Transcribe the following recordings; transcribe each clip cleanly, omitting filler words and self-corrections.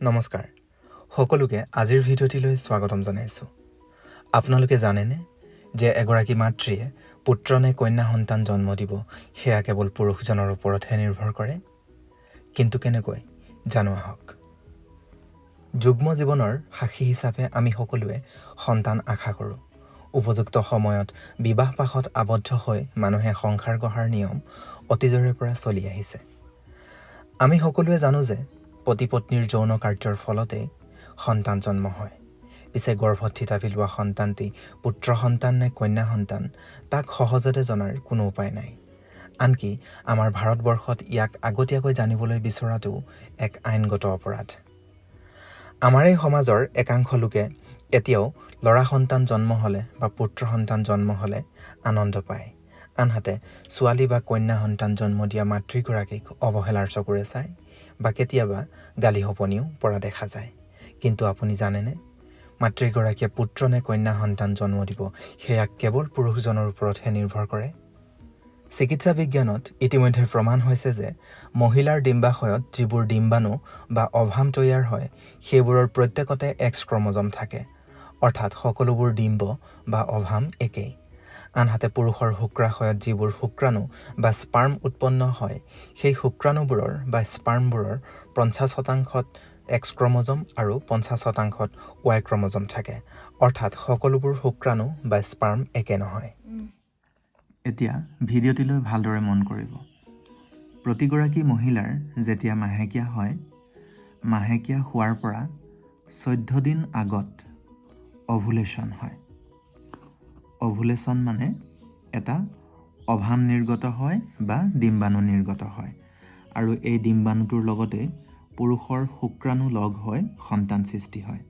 নমস্কাৰ সকলোকে আজিৰ ভিডিঅ'টিলৈ স্বাগতম জনাইছোঁ আপোনালোকে জানেনে যে এগৰাকী মাতৃয়ে পুত্ৰ নে কন্যা সন্তান জন্ম দিব সেয়া কেৱল পুৰুষজনৰ ওপৰতহে নিৰ্ভৰ কৰে কিন্তু কেনেকৈ জানো আহক যুগ্ম জীৱনৰ সাক্ষী হিচাপে আমি সকলোৱে সন্তান আশা কৰোঁ উপযুক্ত সময়ত বিবাহপাশত আবদ্ধ হৈ মানুহে সংসাৰ গঢ়াৰ নিয়ম অতীজৰে পৰা চলি আহিছে আমি সকলোৱে জানো যে পতি পত্নীৰ যৌন কাৰ্যৰ ফলতে সন্তান জন্ম হয় পিছে গৰ্ভত থিতাপি লোৱা সন্তানটি পুত্ৰ সন্তান নে কন্যা সন্তান তাক সহজতে জনাৰ কোনো উপায় নাই আনকি আমাৰ ভাৰতবৰ্ষত ইয়াক আগতীয়াকৈ জানিবলৈ বিচৰাটো এক আইনগত অপৰাধ আমাৰ এই সমাজৰ একাংশ লোকে এতিয়াও ল'ৰা সন্তান জন্ম হ'লে বা পুত্ৰ সন্তান জন্ম হ'লে আনন্দ পায় আনহাতে ছোৱালী বা কন্যা সন্তান জন্ম দিয়া মাতৃগৰাকীক অৱহেলাৰ চকুৰে চায় বা কেতিয়াবা গালি সপনিও পৰা দেখা যায় কিন্তু আপুনি জানেনে মাতৃগৰাকীয়ে পুত্ৰ নে কন্যা সন্তান জন্ম দিব সেয়া কেৱল পুৰুষজনৰ ওপৰতহে নিৰ্ভৰ কৰে চিকিৎসা বিজ্ঞানত ইতিমধ্যে প্ৰমাণ হৈছে যে মহিলাৰ ডিম্বাশয়ত যিবোৰ ডিম্বাণু বা অভাম তৈয়াৰ হয় সেইবোৰৰ প্ৰত্যেকতে এক্স ক্ৰম'জম থাকে অৰ্থাৎ সকলোবোৰ ডিম্ব বা অভাম একেই আনহাতে পুৰুষৰ শুক্ৰাশয়ত যিবোৰ শুক্ৰাণু বা স্পাৰ্ম উৎপন্ন হয় সেই শুক্ৰাণুবোৰৰ বা স্পাৰ্মবোৰৰ 50% এক্স ক্ৰম'জম আৰু 50% ৱাই ক্ৰম'জম থাকে অৰ্থাৎ সকলোবোৰ শুক্ৰাণু বা স্পাৰ্ম একে নহয় এতিয়া ভিডিঅ'টিলৈ ভালদৰে মন কৰিব প্ৰতিগৰাকী মহিলাৰ যেতিয়া মাহেকীয়া হয় মাহেকীয়া হোৱাৰ পৰা 14 দিন আগত অভুলেশ্যন হয় অভুলেশ্যন মানে এটা অভাম নিৰ্গত হয় বা ডিম্বাণু নিৰ্গত হয় আৰু এই ডিম্বাণুটোৰ লগতে পুৰুষৰ শুক্ৰাণু লগ হৈ সন্তান সৃষ্টি হয়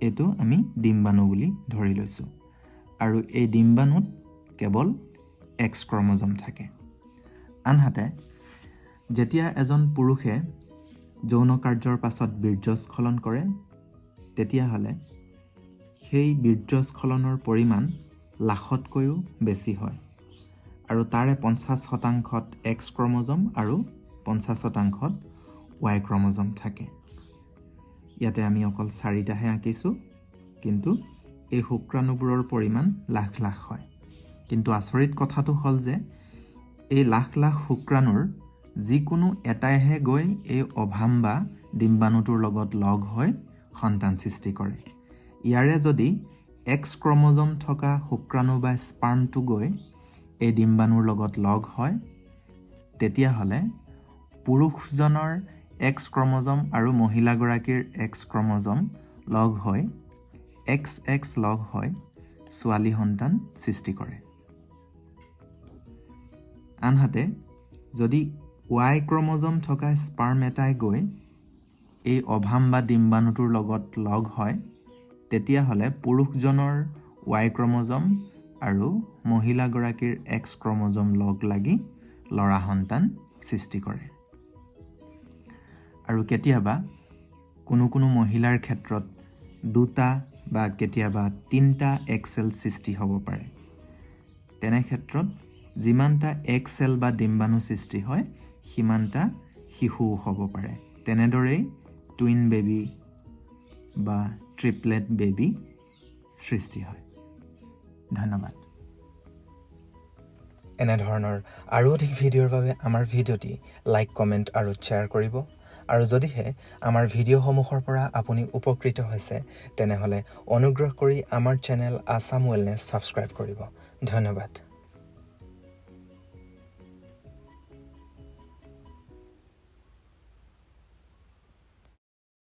এইটো আমি ডিম্বাণু বুলি ধৰি লৈছোঁ আৰু এই ডিম্বাণুত কেৱল এক্স ক্ৰম'জম থাকে আনহাতে যেতিয়া এজন পুৰুষে যৌন কাৰ্যৰ পাছত বীৰ্যস্খলন কৰে তেতিয়াহ'লে সেই বীৰ্যস্খলনৰ পৰিমাণ লাখতকৈও বেছি হয় আৰু তাৰে 50% এক্স ক্ৰম'জম আৰু 50% ৱাই ক্ৰম'জম থাকে ইয়াতে আমি অকল 4টাহে আঁকিছোঁ কিন্তু এই শুক্ৰাণুবোৰৰ পৰিমাণ লাখ লাখ হয় কিন্তু আচৰিত কথাটো হ'ল যে এই লাখ লাখ শুক্ৰাণুৰ যিকোনো এটাইহে গৈ এই অভাম বা ডিম্বাণুটোৰ লগত লগ হৈ সন্তান সৃষ্টি কৰে ইয়াৰে যদি এক্স ক্ৰম'জম থকা শুক্ৰাণু বা স্পাৰ্মটো গৈ এই ডিম্বাণুৰ লগত লগ হয় তেতিয়াহ'লে পুৰুষজনৰ এক্স ক্ৰম'জম আৰু মহিলাগৰাকীৰ এক্স ক্ৰম'জম লগ হৈ XX লগ হৈ ছোৱালী সন্তান সৃষ্টি কৰে আনহাতে যদি ৱাই ক্ৰম'জম থকা স্পাৰ্ম এটাই গৈ এই অভাম বা ডিম্বাণুটোৰ লগত লগ হয় তেতিয়াহ'লে পুৰুষজনৰ ৱাই ক্ৰম'জম আৰু মহিলাগৰাকীৰ এক্স ক্ৰম'জম লগ লাগি ল'ৰা সন্তান সৃষ্টি কৰে আৰু কেতিয়াবা কোনো মহিলাৰ ক্ষেত্ৰত 2টা বা কেতিয়াবা 3টা এক্সেল সৃষ্টি হ'ব পাৰে তেনে ক্ষেত্ৰত যিমানটা এক্সেল বা ডিম্বাণু সৃষ্টি হয় সিমানটা শিশুও হ'ব পাৰে তেনেদৰেই টুইন বেবী বা ট্ৰিপলেট বেবী সৃষ্টি হয় ধন্যবাদ এনেধৰণৰ আৰু অধিক ভিডিঅ'ৰ বাবে আমাৰ ভিডিঅ'টি লাইক কমেণ্ট আৰু শ্বেয়াৰ কৰিব আৰু যদিহে আমাৰ ভিডিঅ'সমূহৰ পৰা আপুনি উপকৃত হৈছে তেনেহ'লে অনুগ্ৰহ কৰি আমাৰ চেনেল আছাম ৱেলনেছ ছাবস্ক্ৰাইব কৰিব ধন্যবাদ